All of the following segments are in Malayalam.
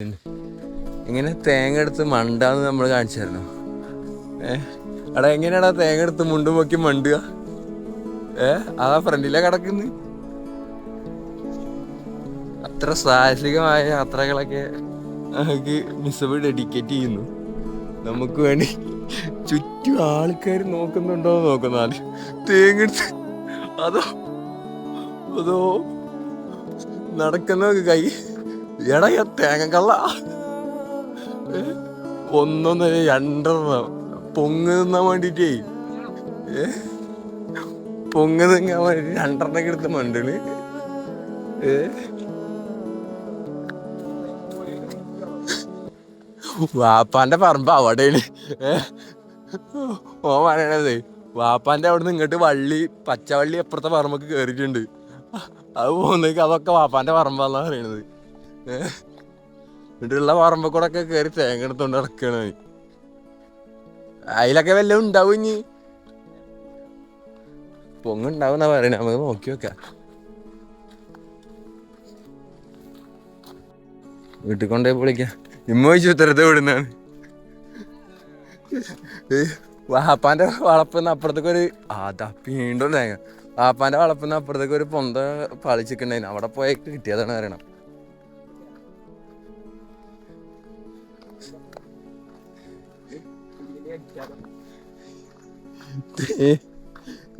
ഇങ്ങനെ തേങ്ങ എടുത്ത് മണ്ടാന്ന് നമ്മൾ കാണിച്ചായിരുന്നു. എടാ എങ്ങനെയാടാ തേങ്ങ എടുത്ത് മുണ്ടും പൊക്കി മണ്ടുക? അതാ ഫ്രണ്ടിലെ കിടക്കുന്നു. അത്ര സാഹസികമായ യാത്രകളൊക്കെ നമുക്ക് മിസ്സബ് ഡെഡിക്കേറ്റ് ചെയ്യുന്നു. നമുക്ക് വേണ്ടി ചുറ്റും ആൾക്കാർ നോക്കുന്നുണ്ടോ നോക്കുന്നാല് തേങ്ങ എടുത്ത് അതോ അതോ നടക്കുന്ന കൈ എടാ തേങ്ങ കള്ള ഒന്നൊന്നര രണ്ടെണ്ണം പൊങ്ങ് തിന്നാൻ വേണ്ടിട്ടേ പൊങ്ങ് തിന്നാൻ വേണ്ടി രണ്ടെണ്ണം എടുത്ത് മണ്ടല്. വാപ്പാന്റെ പറമ്പ് അവിടെയാണ്. ഓ പറയണത് വാപ്പാന്റെ അവിടുന്ന് ഇങ്ങോട്ട് വള്ളി പച്ചവള്ളി അപ്പുറത്തെ പറമ്പൊക്കെ കേറിയിട്ടുണ്ട്. അത് പോകുന്നേക്ക് അതൊക്കെ വാപ്പാന്റെ പറമ്പാന്നാ പറയണത്. എന്നിട്ടുള്ള പറമ്പ കൂടെ ഒക്കെ കയറി തേങ്ങ എടുത്തോണ്ട് നടക്കണ. അതിലൊക്കെ വല്ലതും ഉണ്ടാവും. ഇനി പൊങ്ങുണ്ടാവുന്നാ പറയണേ. നമുക്ക് നോക്കി വെക്കാം. വീട്ടിൽ കൊണ്ടുപോയി പൊളിക്കാം. ഇമ്മ ചോദിച്ചു ഉത്തരത്തെ വിടുന്നാണ്. വാപ്പാന്റെ വളപ്പിന്ന് അപ്പുറത്തേക്ക് ഒരു അതാ വീണ്ടും തേങ്ങ. വാപ്പാന്റെ വളപ്പിന്ന് അപ്പുറത്തേക്ക് ഒരു പൊന്ത പളിച്ചിട്ടുണ്ടായിരുന്നു. അവിടെ പോയേക്ക് കിട്ടിയതാണ് പറയണം.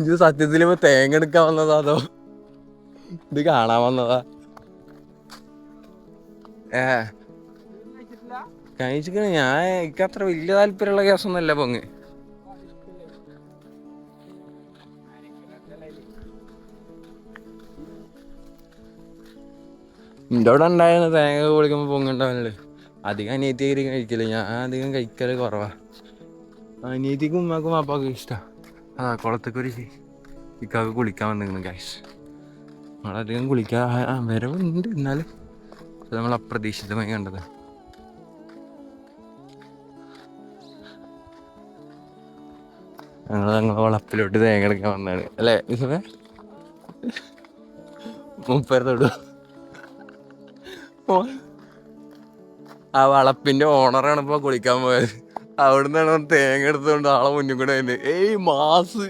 ഇത് സത്യത്തിൽ ഇപ്പൊ തേങ്ങ എടുക്കാൻ വന്നതാ അതോ ഇത് കാണാൻ വന്നതാ? കഴിച്ചിക്കണ ഞാൻ. എനിക്ക് അത്ര വലിയ താല്പര്യമുള്ള കേസൊന്നുമല്ല പൊങ്ങ്. എൻ്റെ അവിടെ ഉണ്ടായിരുന്ന തേങ്ങ പൊളിക്കുമ്പോ പൊങ്ങുണ്ടാവുന്നല്ലേ. അധികം അനിയത്തി കഴിക്കല്. ഞാൻ അധികം കഴിക്കല് കുറവാ. അനിയത്തിക്കും ഉമ്മാക്കും വാപ്പാക്കും ഇഷ്ടം. അതാ കുളത്തേക്കൊരു ഇക്കാക്ക് കുളിക്കാൻ വന്നിരുന്നു ഗൈസ്. നമ്മളധികം കുളിക്കാൻ വരവുണ്ട്. എന്നാലും അത് നമ്മൾ അപ്രതീക്ഷിതമായി കണ്ടത്. ഞങ്ങൾ വളപ്പിലോട്ട് തേങ്ങ എടുക്കാൻ വന്നതാണ് അല്ലേ യൂസഫേ? മുപ്പരത്തോട് ആ വളപ്പിന്റെ ഓണറാണ് ഇപ്പൊ കുളിക്കാൻ പോയത്. അവിടുന്നാണ് തേങ്ങ എടുത്തുകൊണ്ട് ആളെ മുന്നിൽ കൂടെ തന്നെ ഏയ് മാസ്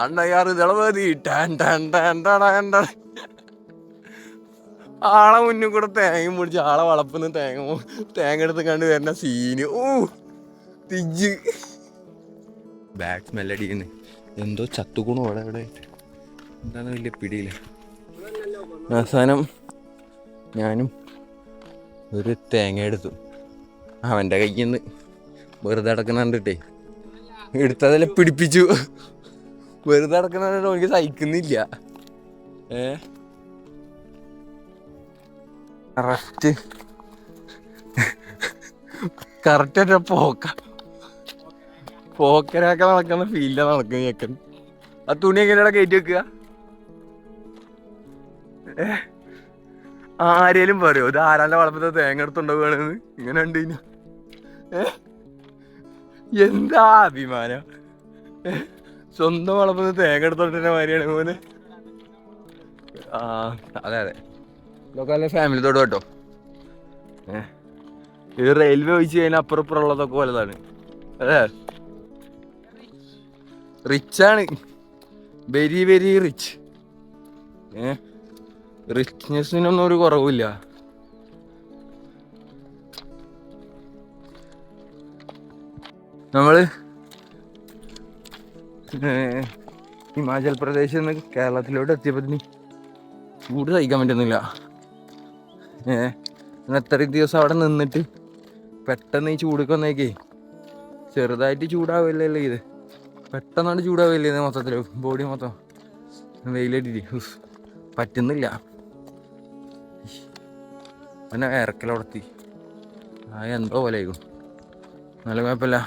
അണ്ണയാറ് തിളമതി ആളെ മുന്നിൽ കൂടെ തേങ്ങ മുടിച്ച് ആളെ വളപ്പിന്ന് തേങ്ങ എടുത്ത് കണ്ട് വരുന്ന സീന്. തിജ് ബാഡ് സ്മെല്ലടിക്കുന്നു. എന്തോ ചത്തുക്കണു അവിടെ ഇവിടെ എന്താന്ന് വലിയ പിടിയില്ല. അവസാനം ഞാനും ഒരു തേങ്ങ എടുത്തു. അവൻ്റെ കയ്യിൽ നിന്ന് വെറുതെ അടക്കുന്ന കണ്ടിട്ടേ എടുത്തതെല്ലാം പിടിപ്പിച്ചു. വെറുതെ അടക്കുന്ന എനിക്ക് സഹിക്കുന്നില്ല. കറക്റ്റ് പോക്കരൊക്കെ നടക്കുന്ന ഫീൽഡാ നടക്കുന്ന ചെക്കൻ. ആ തുണി എങ്ങനെയാ കയറ്റി വെക്കുക? ആരേലും പറയോ ഇത് ആരാന്റെ വളപ്പത്തെ തേങ്ങ എടുത്തുണ്ടാവുകയാണെന്ന്? ഇങ്ങനെ ഉണ്ട്. എന്താ അഭിമാനം. സ്വന്തം വളപ്പത്ത് തേങ്ങ എടുത്തോണ്ടിരുന്ന മാതിരിയാണ് മോന്. അതെ അതെ ഇതൊക്കെ നല്ല ഫാമിലിത്തോട് കേട്ടോ. ഇത് റെയിൽവേ ഒഴിച്ച് കഴിഞ്ഞാൽ അപ്പുറം ഉള്ളതൊക്കെ വലുതാണ്. അതെ റിച്ചാണ്. Very very rich. റിച്ച്നെസ്സിനൊന്നും ഒരു കുറവില്ല. നമ്മള് ഹിമാചൽ പ്രദേശിൽ നിന്ന് കേരളത്തിലോട്ട് എത്തിയപ്പോ ചൂട് സഹിക്കാൻ പറ്റുന്നില്ല. എത്രയും ദിവസം അവിടെ നിന്നിട്ട് പെട്ടെന്ന് ഈ ചൂടൊക്കെ വന്നേക്കേ ചെറുതായിട്ട് ചൂടാവില്ലല്ലോ. ഇത് പെട്ടെന്നാണ് ചൂടാവില്ലേ ഇത് മൊത്തത്തില് ബോഡി മൊത്തം വെയിലേറ്റിട്ട് പറ്റുന്നില്ല. പിന്നെ ഇറക്കലോടത്തി എന്തോ പോലെ ആയിക്കും. നല്ല കുഴപ്പമില്ല.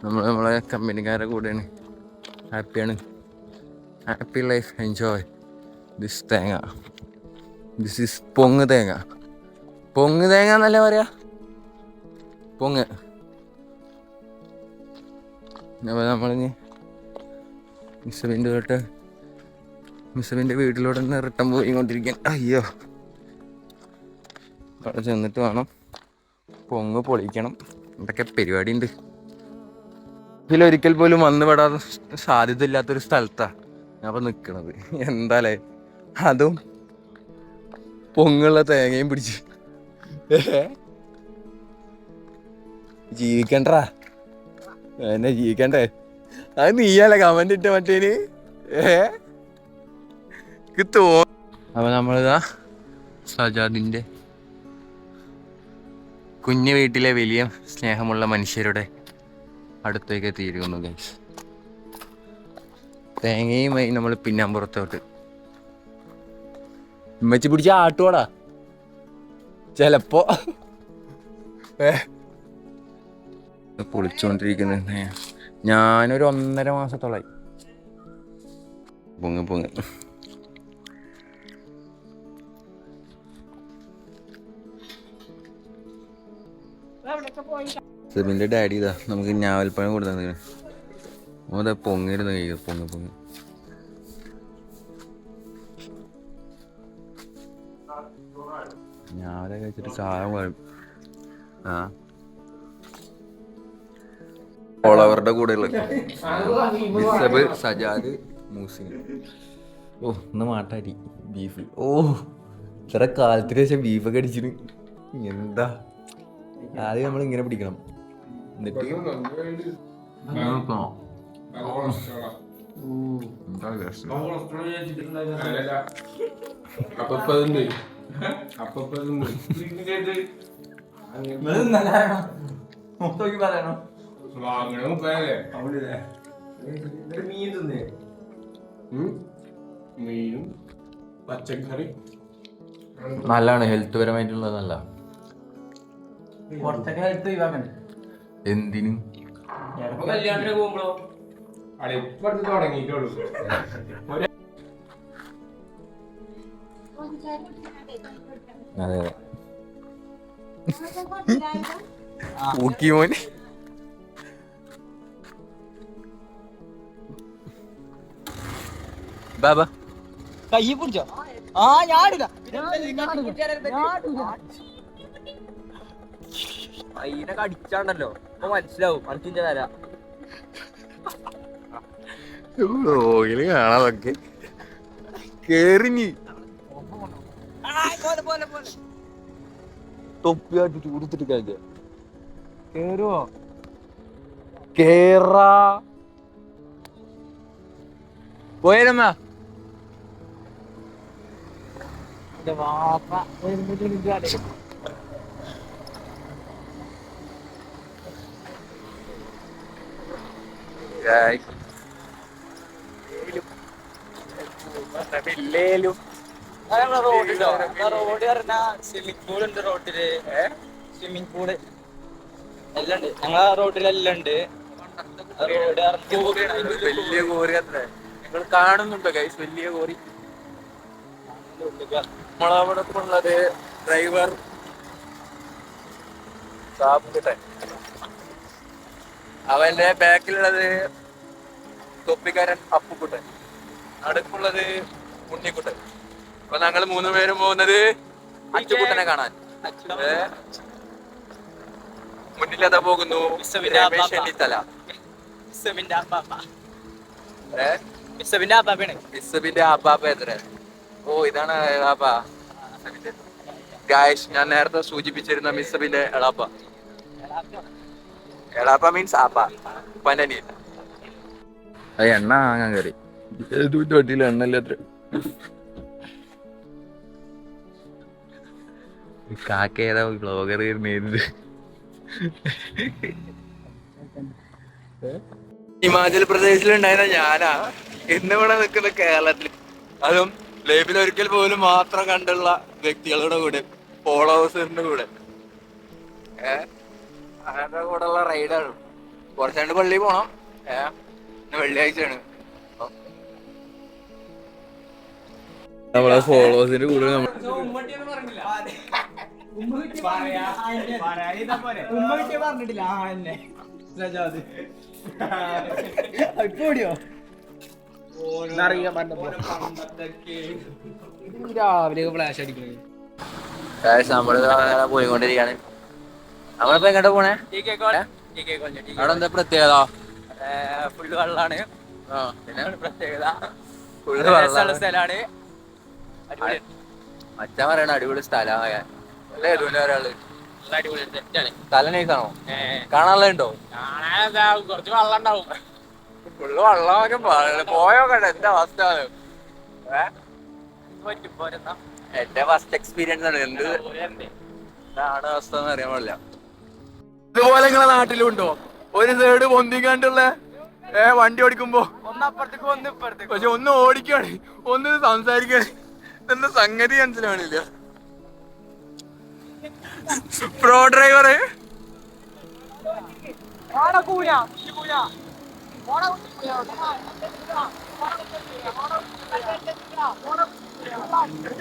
നമ്മളെ കമ്പനിക്കാരുടെ കൂടെയാണ്. ഹാപ്പിയാണ്. ഹാപ്പി ലൈഫ് എൻജോയ് ദിസ് തേങ്ങ. ദിസ് ഈസ് പൊങ്ങ് തേങ്ങ. പൊങ്ങ് തേങ്ങ എന്നല്ലേ പറയാ? പൊങ്ങ്. അപ്പോൾ നമ്മളിനി മിസ്സബിൻ്റെ തൊട്ട് മിസ്സബിൻ്റെ വീട്ടിലൂടെ തന്നെ റിട്ടേൺ പോയിക്കൊണ്ടിരിക്കാൻ. അയ്യോ, അവിടെ ചെന്നിട്ട് വേണം പൊങ്ങ് പൊളിക്കണം. എന്തൊക്കെ പരിപാടി ഉണ്ട്. ഇതിലൊരിക്കൽ പോലും വന്ന് പെടാൻ സാധ്യത ഇല്ലാത്തൊരു സ്ഥലത്താണ് ഞാൻ അപ്പം നിൽക്കണത്. എന്താലേ, അതും പൊങ്ങുള്ള തേങ്ങയും പിടിച്ച് ജീവിക്കണ്ടാ എന്നെ ജീവിക്കണ്ടേ? അത് നീയല്ലേ കമന്റ് ഇട്ട മറ്റേന് അപ്പൊ നമ്മളിതാ സജാദിന്റെ കുഞ്ഞു വീട്ടിലെ വലിയ സ്നേഹമുള്ള മനുഷ്യരുടെ അടുത്തേക്ക് എത്തിയിരിക്കുന്നു ഗൈസ്. തേങ്ങയുമായി നമ്മൾ പിന്നാമ്പുറത്തോട്ട് ഉമ്മച്ചി പിടിച്ച ആട്ടുവാടാ ചെലപ്പോ പൊളിച്ചോണ്ടിരിക്കുന്നത്. ഞാനൊരു 1.5 മാസത്തോളായി. പൊങ്ങ് സെബിന്റെ ഡാഡി ഇതാ നമുക്ക് ഞാവൽപ്പഴം കൊടുത്തത്. ഓതാ പൊങ്ങിരുന്ന് കഴിയും. പൊങ്ങ് ഞാവലെ കഴിച്ചിട്ട് സാധനം കുഴപ്പം. അവരുടെ കൂടെയുള്ള മിസ്സബ്, സജാദ്, മൂസിൻ. ഓ ഇന്ന് മാട്ടാരി ബീഫ്. ഓ ഇത്ര കാലത്തിന് ശേഷം ബീഫൊക്കെ അടിച്ചിട്ട് എന്താ. ആദ്യം നമ്മൾ ഇങ്ങനെ പിടിക്കണം, എന്നിട്ട് മീനും പച്ചക്കറി നല്ലതാണ്. ഹെൽത്ത് പരമായിട്ടുള്ളത് നല്ല. എന്തിനും കല്യാണത്തിന് പോകുമ്പോഴോ ഇപ്പടുത്ത് തുടങ്ങിയിട്ടുള്ളൂ. അതെ ഊക്കിമോൻ ബാബ കൈ പിടിച്ചോ? ആ ഞാടില്ല. അതിനൊക്കെ അടിച്ചാണ്ടല്ലോ അപ്പൊ മനസ്സിലാവും അടുത്തിന്റെ തര. കാണാതൊക്കെ കേറിഞ്ഞ് തൊപ്പിയായിട്ട് ചൂടുത്തിട്ട് കഴിച്ച കേറുവോ? കേറാ പോയാലമ്മ. റോഡ് പറഞ്ഞ സ്വിമ്മിംഗ് പൂൾ ഉണ്ട് റോഡില്. സ്വിമ്മിംഗ് പൂള് എല്ലാം ഉണ്ട്. ഞങ്ങളെ റോഡിലെല്ലാം ഉണ്ട്. വലിയ കോറി അത്ര നിങ്ങൾ കാണുന്നുണ്ടോ ഗൈസ്? വലിയ കോറി. നമ്മളവിടെ ഉള്ളത് ഡ്രൈവർ സാബുക്കുട്ടൻ, അവന്റെ ബാക്കിലുള്ളത് തൊപ്പിക്കാരൻ അപ്പുക്കുട്ടൻ, നടുക്കുള്ളത് ഉണ്ണിക്കുട്ടൻ. അപ്പൊ ഞങ്ങൾ 3 പേരും പോകുന്നത് അച്ചുകുട്ടനെ കാണാൻ. മുന്നിലതാ പോകുന്നു രമേശ് ചെന്നിത്തല. മിസ്സബിന്റെ ആപ്പാപ്പ എത്ര? ഓ ഇതാണ് എളാപ്പ. ഗായ്സ്, ഞാൻ നേരത്തെ സൂചിപ്പിച്ചിരുന്ന മിസ്സബിന്റെ എളാപ്പ. എളാപ്പ മീൻസ് ആപ്പ, പനനി. അത് എണ്ണ വാങ്ങാൻ കയറി. വണ്ടിയിൽ എണ്ണല്ല അത്ര. കാക്ക ഏതാ ബ്ലോഗർ നേരിട്ട് ഹിമാചൽ പ്രദേശിലുണ്ടായിരുന്ന ഞാനാ ഇന്നിവിടെ നിൽക്കുന്ന കേരളത്തിൽ. അതും ലൈഫിൽ ഒരിക്കൽ പോലും മാത്രം കണ്ടുള്ള വ്യക്തികളുടെ കൂടെ, ഫോളോവേഴ്സിന്റെ കൂടെ. അവരുടെ കൂടെ ഉള്ള റൈഡാണ്. കുറച്ചാണ്ട് പള്ളി പോണം. വെള്ളിയാഴ്ചയാണ്. നമ്മളെ ഫോളോവേഴ്സിന്റെ കൂടെ പറഞ്ഞിട്ടില്ല. രാവിലെ ഫ്ലാഷ് അടിക്കണേ. നമ്മള് പോയിക്കൊണ്ടിരിക്കാണ്. നമ്മളിപ്പോ എങ്ങോട്ടാ പോണേ? അവിടെ എന്താ പ്രത്യേകത? ഫുള്ള് വെള്ളാണ്. പിന്നെ പ്രത്യേകത ഫുള്ള് വെള്ളാണ്. സ്ഥലാണ്. അച്ഛൻ പറയണ അടിപൊളി സ്ഥലമായ ഒരാള് അടിപൊളി സെറ്റാണ്. സ്ഥലം നൈസാണോ? കാണാനുള്ളതുണ്ടോ? കുറച്ച് വെള്ളം ഉണ്ടാവും. ഫുള്ള് വെള്ളമൊക്കെ പോയോക്കട്ടെ. എന്താ അവസ്ഥ? എന്റെ ഫസ്റ്റ് എക്സ്പീരിയൻസ് ആണ്. എന്താണ് അവസ്ഥ എന്ന് അറിയാൻ പാടില്ല. ഇതുപോലെ നിങ്ങളെ നാട്ടിലുണ്ടോ? ഒരു സൈഡ് പൊന്തിക്കാണ്ടുള്ള വണ്ടി ഓടിക്കുമ്പോ ഒന്നപ്പുറത്തേക്ക് ഒന്ന് ഇപ്പുറത്തേക്ക്. പക്ഷെ ഒന്ന് ഓടിക്കാണ്, ഒന്ന് സംസാരിക്കാണ്. എന്താ സംഗതി മനസ്സിലാവണില്ല. പ്രോ ഡ്രൈവർ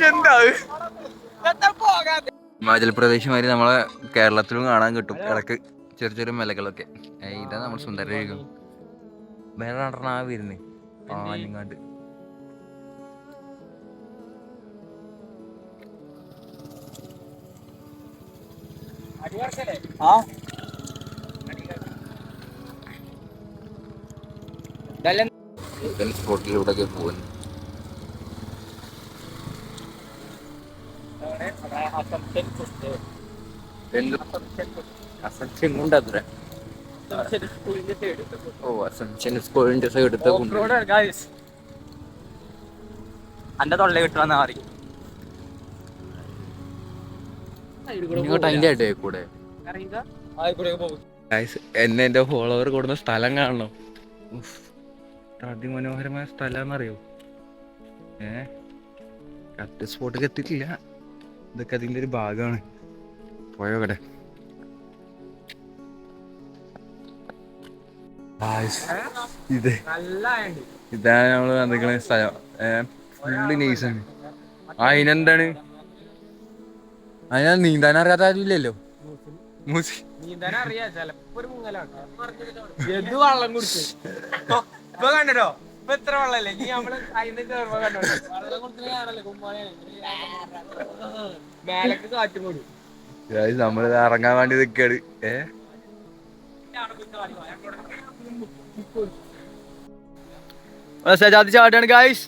എന്താ ഹിമാചൽ പ്രദേശ് മാതിരി നമ്മളെ കേരളത്തിലും കാണാൻ കിട്ടും ഇടക്ക് ചെറിയ ചെറിയ മലകളൊക്കെ. ഇതാ നമ്മൾ സുന്ദരരിക്കും വേറെ നടണ വരുന്നേ ആഞ്ഞങ്ങാണ്ട്. സ്പോട്ടിലൂടെ പോകുന്നു. അന്റെ തൊള്ള കിട്ടുന്ന മാറി അതിന്റെ ആയിട്ട് കൂടെ എന്നെ എന്റെ ഫോളോവർ കൂടുന്ന സ്ഥലം കാണണം. അതിമനോഹരമായ സ്ഥലമാണെന്നറിയോ? കറക്റ്റ് സ്പോട്ടിൽ എത്തിയിട്ടില്ല. ഇതൊക്കെ അതിന്റെ ഒരു ഭാഗമാണ്. പോയോക്കട്ടെ. ഇതാണ് നമ്മള് വന്നിരിക്കുന്ന സ്ഥലം. ഫുള്ള് നൈസാണ്. അതിനെന്താണ്? അതിനാ നീന്താൻ അറിയാത്ത ആരും ഇല്ലല്ലോ. നീന്താനറിയാ ചെലപ്പോ ഒരു മുങ്ങലാണ്. വെള്ളം കുടിച്ചു ഇപ്പൊ കണ്ടോ? ഇപ്പൊ എത്ര വെള്ളല്ലേ നീ നമ്മള് അതിന്റെ ചേർമ്മ കണ്ടോ? വെള്ളം കുടിച്ചാണല്ലേ കുമ്മാനെ മേലക്ക് കാറ്റും കൊടു. നമ്മള് ഇറങ്ങാൻ വേണ്ടി നിക്കാണ്. ചാട്ടാണ് ഗായ്സ്.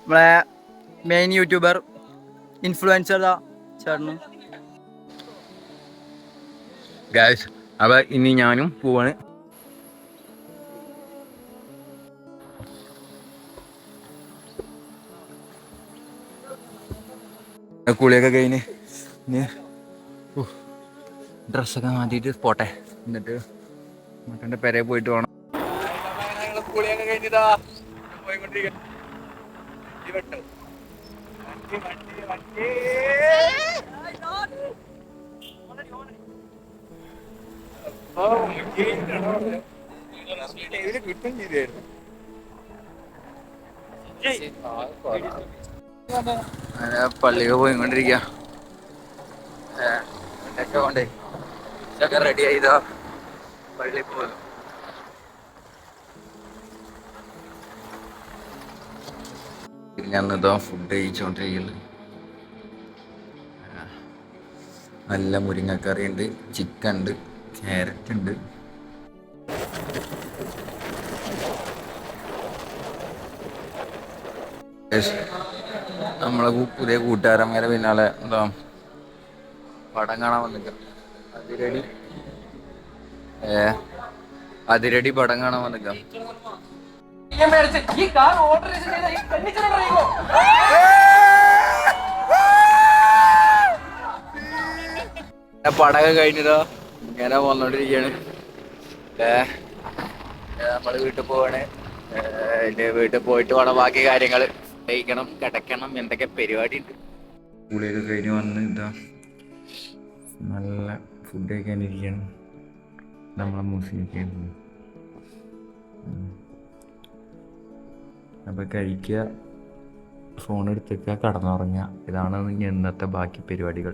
നമ്മളെ മെയിൻ യൂട്യൂബർ ഇൻഫ്ലുവൻസർ ചേട്ടന് ഗായ്സ്. അപ്പൊ ഇനി ഞാനും പോവാണ്. കുളിയൊക്കെ കഴിഞ്ഞ് ഡ്രസ്സൊക്കെ മാറ്റിയിട്ട് പോട്ടെ. എന്നിട്ട് മറ്റേ പെരയെ പോയിട്ട് വേണം. കുളിയൊക്കെ കഴിഞ്ഞിട്ടാ പോയിക്കൊണ്ടിരിക്കുക. കിട്ടും ചെയ്തായിരുന്നു. പള്ളിയൊക്കെ പോയിക്കൊണ്ടിരിക്കുക. കൊണ്ടേ ഇതൊക്കെ റെഡി ആയിതാ പള്ളി പോകുന്നു. ഞാനിതാ ഫുഡ് കഴിച്ചോണ്ടിരിക്കുന്നത്. നല്ല മുരിങ്ങക്കറി ഉണ്ട്, ചിക്കൻ ഉണ്ട്, ക്യാരറ്റ് ഉണ്ട്. നമ്മളെ പുതിയ കൂട്ടുകാരന്മാരെ പിന്നാലെ എന്താ പടം കാണാൻ വന്നില്ല. അതിരടി പടം കാണാൻ വന്നില്ല. പടകം കഴിഞ്ഞതോ ഇങ്ങനെ വന്നോണ്ടിരിക്കാണ്. നമ്മള് വീട്ടിൽ പോവാണ്. വീട്ടിൽ പോയിട്ട് വേണം ബാക്കി കാര്യങ്ങൾ കഴിക്കണം, കിടക്കണം, എന്തൊക്കെ പരിപാടി ഉണ്ട്. സ്കൂളിലൊക്കെ കഴിഞ്ഞ് വന്ന് ഇതാ നല്ല ഫുഡ് കഴിക്കാനിരിക്കുകയാണ്. നമ്മളെ മൂസിയൊക്കെ അപ്പം കഴിക്കുക, ഫോൺ എടുത്തേക്കുക, കടന്നുറങ്ങുക. ഇതാണ് ഇന്നത്തെ ബാക്കി പരിപാടികൾ.